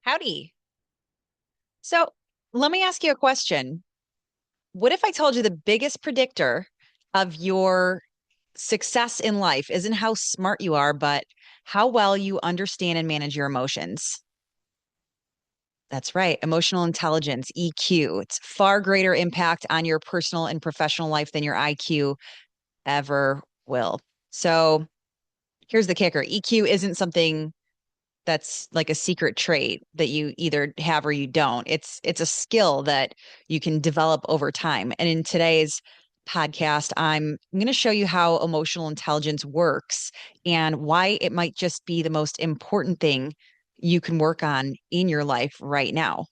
Howdy. So let me ask you a question. What if I told you the biggest predictor of your success in life isn't how smart you are, but how well you understand and manage your emotions? That's right. Emotional intelligence, EQ. It's far greater impact on your personal and professional life than your IQ ever will. So here's the kicker. EQ isn't something that's like a secret trait that you either have or you don't. It's a skill that you can develop over time. And in today's podcast, I'm going to show you how emotional intelligence works and why it might just be the most important thing you can work on in your life right now.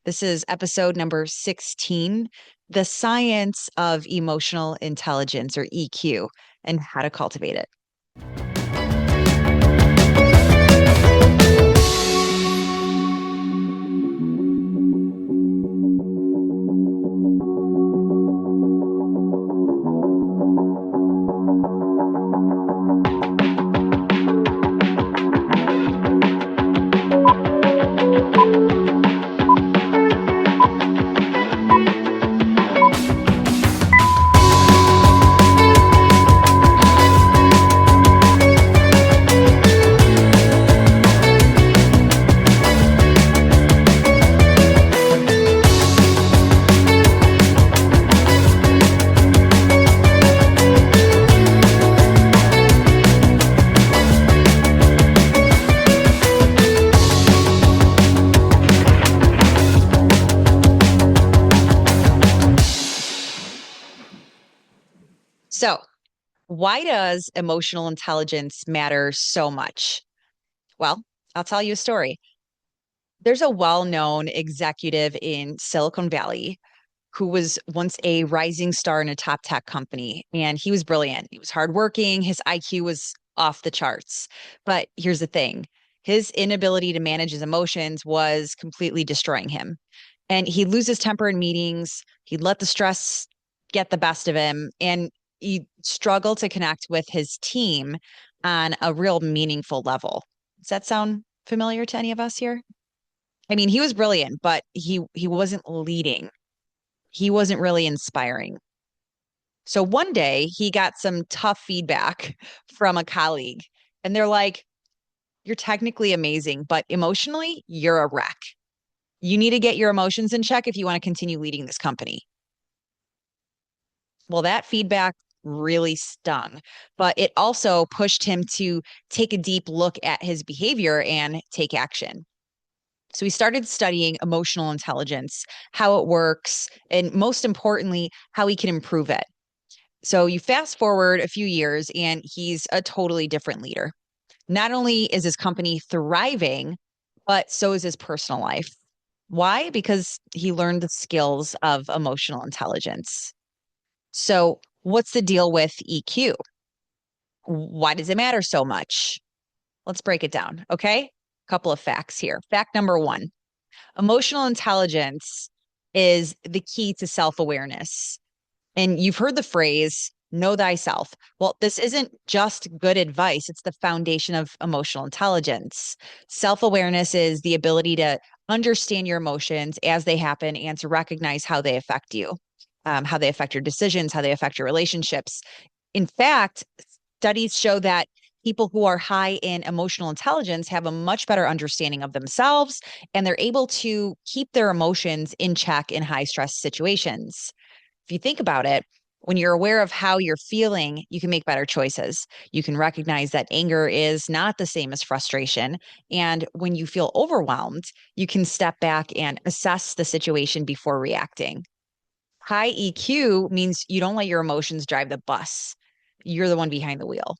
This is episode number 16, The Science of Emotional Intelligence, or EQ, and how to cultivate it. So, why does emotional intelligence matter so much? Well, I'll tell you a story. There's a well-known executive in Silicon Valley who was once a rising star in a top tech company, and he was brilliant. He was hardworking. His IQ was off the charts. But here's the thing. His inability to manage his emotions was completely destroying him. And he'd lose his temper in meetings. He'd let the stress get the best of him, and he'd struggle to connect with his team on a real meaningful level. Does that sound familiar to any of us here? I mean, he was brilliant, but he wasn't leading. He wasn't really inspiring. So one day he got some tough feedback from a colleague, and they're like, "You're technically amazing, but emotionally, you're a wreck. You need to get your emotions in check if you want to continue leading this company." Well, that feedback really stung, but it also pushed him to take a deep look at his behavior and take action. So he started studying emotional intelligence, how it works, and most importantly, how he can improve it. So you fast forward a few years and he's a totally different leader. Not only is his company thriving, but so is his personal life. Why? Because he learned the skills of emotional intelligence. So, what's the deal with EQ? Why does it matter so much? Let's break it down. Okay. Couple of facts here. Fact number one: emotional intelligence is the key to self awareness. And you've heard the phrase, know thyself. Well, this isn't just good advice, it's the foundation of emotional intelligence. Self awareness is the ability to understand your emotions as they happen and to recognize how they affect you, how they affect your decisions, how they affect your relationships. In fact, studies show that people who are high in emotional intelligence have a much better understanding of themselves, and they're able to keep their emotions in check in high stress situations. If you think about it, when you're aware of how you're feeling, you can make better choices. You can recognize that anger is not the same as frustration. And when you feel overwhelmed, you can step back and assess the situation before reacting. High EQ means you don't let your emotions drive the bus. You're the one behind the wheel.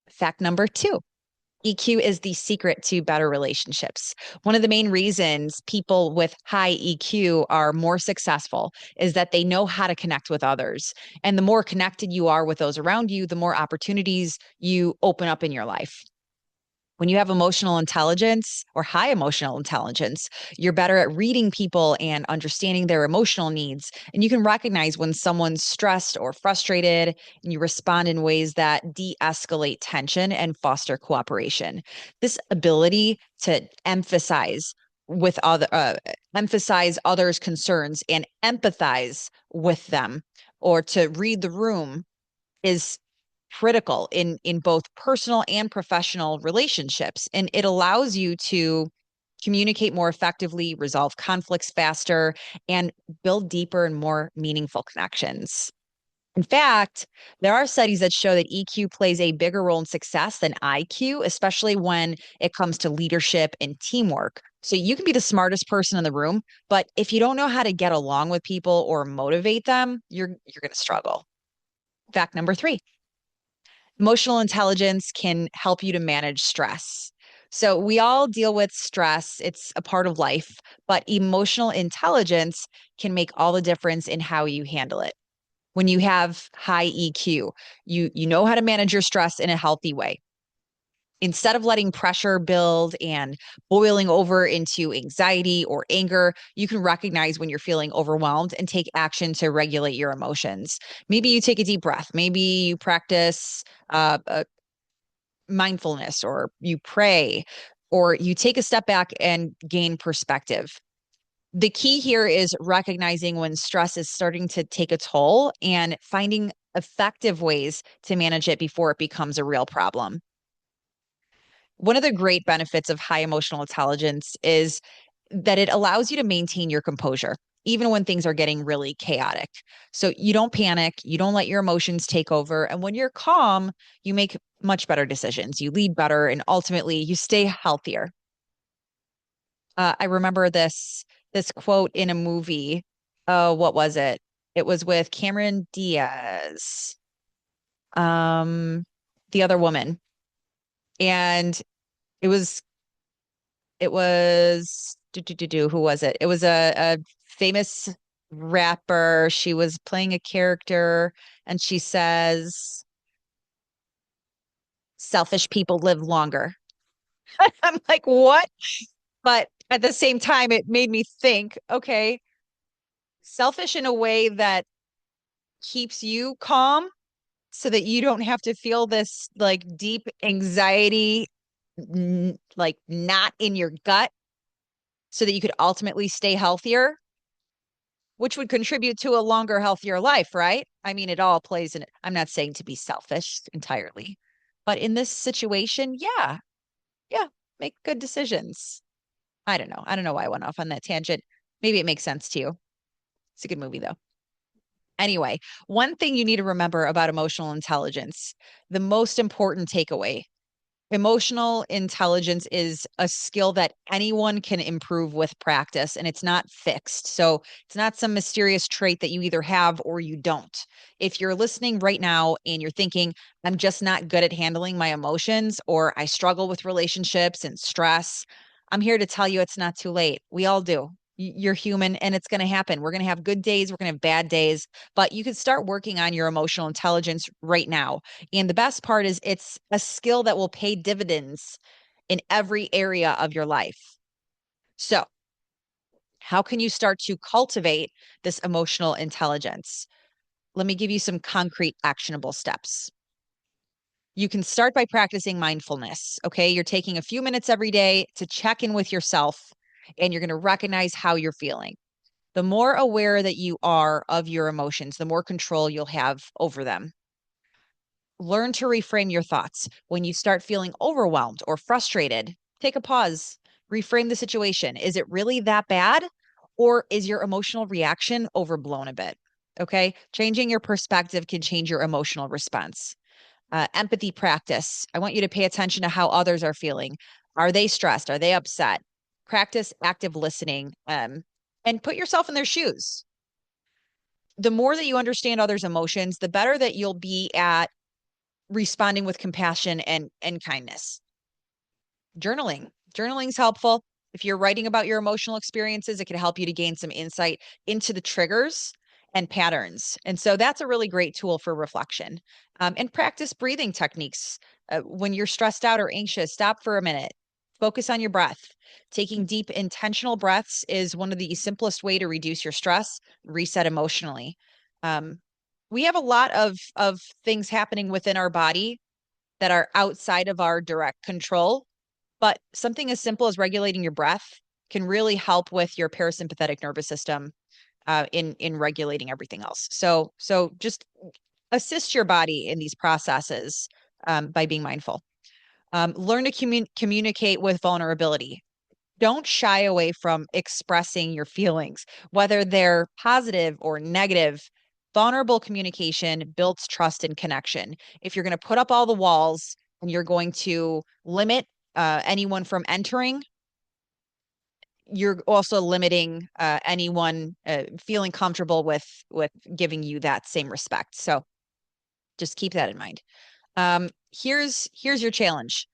Fact number two: EQ is the secret to better relationships. One of the main reasons people with high EQ are more successful is that they know how to connect with others. And the more connected you are with those around you, the more opportunities you open up in your life. When you have emotional intelligence or high emotional intelligence, you're better at reading people and understanding their emotional needs. And you can recognize when someone's stressed or frustrated, and you respond in ways that de escalate tension and foster cooperation. This ability to with other, emphasize others' concerns and empathize with them, or to read the room, is critical in both personal and professional relationships, and it allows you to communicate more effectively, resolve conflicts faster, and build deeper and more meaningful connections. In fact, there are studies that show that EQ plays a bigger role in success than IQ, especially when it comes to leadership and teamwork. So you can be the smartest person in the room, but if you don't know how to get along with people or motivate them, you're going to struggle. Fact number 3. Emotional intelligence can help you to manage stress. So we all deal with stress. It's a part of life, but emotional intelligence can make all the difference in how you handle it. When you have high EQ, you know how to manage your stress in a healthy way. Instead of letting pressure build and boiling over into anxiety or anger, you can recognize when you're feeling overwhelmed and take action to regulate your emotions. Maybe you take a deep breath. Maybe you practice mindfulness, or you pray, or you take a step back and gain perspective. The key here is recognizing when stress is starting to take a toll and finding effective ways to manage it before it becomes a real problem. One of the great benefits of high emotional intelligence is that it allows you to maintain your composure, even when things are getting really chaotic. So you don't panic, you don't let your emotions take over. And when you're calm, you make much better decisions, you lead better, and ultimately you stay healthier. I remember this quote in a movie. Oh, what was it? It was with Cameron Diaz, um, the other woman. And it was who was it? It was a famous rapper. She was playing a character, and she says, selfish people live longer. I'm like, what? But at the same time, it made me think, okay, selfish in a way that keeps you calm so that you don't have to feel this like deep anxiety, like not in your gut, so that you could ultimately stay healthier, which would contribute to a longer, healthier life, right? I mean, it all plays in it. I'm not saying to be selfish entirely, but in this situation, yeah, yeah, make good decisions. I don't know. I don't know why I went off on that tangent. Maybe it makes sense to you. It's a good movie, though. Anyway, one thing you need to remember about emotional intelligence, the most important takeaway: emotional intelligence is a skill that anyone can improve with practice, and it's not fixed. So it's not some mysterious trait that you either have or you don't. If you're listening right now and you're thinking, I'm just not good at handling my emotions, or I struggle with relationships and stress, I'm here to tell you it's not too late. We all do. You're human, and it's going to happen. We're going to have good days, we're going to have bad days, but you can start working on your emotional intelligence right now. And the best part is it's a skill that will pay dividends in every area of your life. So, how can you start to cultivate this emotional intelligence? Let me give you some concrete, actionable steps. You can start by practicing mindfulness. Okay. You're taking a few minutes every day to check in with yourself, and you're going to recognize how you're feeling. The more aware that you are of your emotions, the more control you'll have over them. Learn to reframe your thoughts. When you start feeling overwhelmed or frustrated, take a pause, reframe the situation. Is it really that bad? Or is your emotional reaction overblown a bit? Okay. Changing your perspective can change your emotional response. Empathy practice. I want you to pay attention to how others are feeling. Are they stressed? Are they upset? Practice active listening, and put yourself in their shoes. The more that you understand others' emotions, the better that you'll be at responding with compassion and kindness. Journaling is helpful. If you're writing about your emotional experiences, it can help you to gain some insight into the triggers and patterns. And so that's a really great tool for reflection. And practice breathing techniques. When you're stressed out or anxious, stop for a minute. Focus on your breath. Taking deep, intentional breaths is one of the simplest way to reduce your stress, reset emotionally. Um, we have a lot of things happening within our body that are outside of our direct control, but something as simple as regulating your breath can really help with your parasympathetic nervous system in regulating everything else. So just assist your body in these processes by being mindful. Learn to communicate with vulnerability. Don't shy away from expressing your feelings, whether they're positive or negative. Vulnerable communication builds trust and connection. If you're going to put up all the walls and you're going to limit anyone from entering, you're also limiting anyone feeling comfortable with giving you that same respect. So just keep that in mind. Here's your challenge.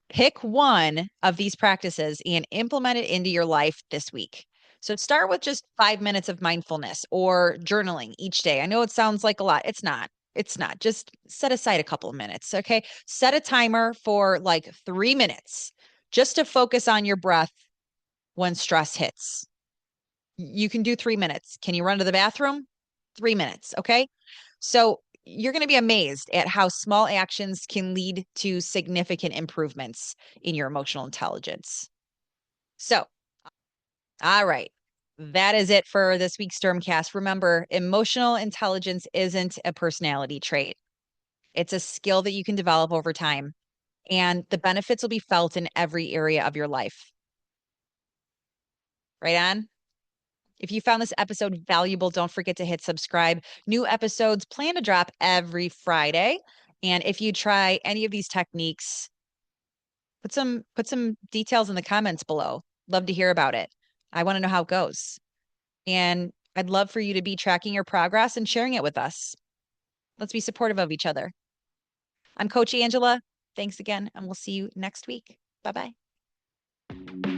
Pick one of these practices and implement it into your life this week. So start with just 5 minutes of mindfulness or journaling each day. I know it sounds like a lot. It's not. It's not. Just set aside a couple of minutes. Okay. Set a timer for like 3 minutes just to focus on your breath when stress hits. You can do 3 minutes. Can you run to the bathroom? 3 minutes. Okay. So you're going to be amazed at how small actions can lead to significant improvements in your emotional intelligence. So, all right. That is it for this week's Stormcast. Remember, emotional intelligence isn't a personality trait. It's a skill that you can develop over time, and the benefits will be felt in every area of your life. Right on? If you found this episode valuable, don't forget to hit subscribe. New episodes plan to drop every Friday. And if you try any of these techniques, put some details in the comments below. Love to hear about it. I want to know how it goes. And I'd love for you to be tracking your progress and sharing it with us. Let's be supportive of each other. I'm Coach Angela. Thanks again, and we'll see you next week. Bye-bye.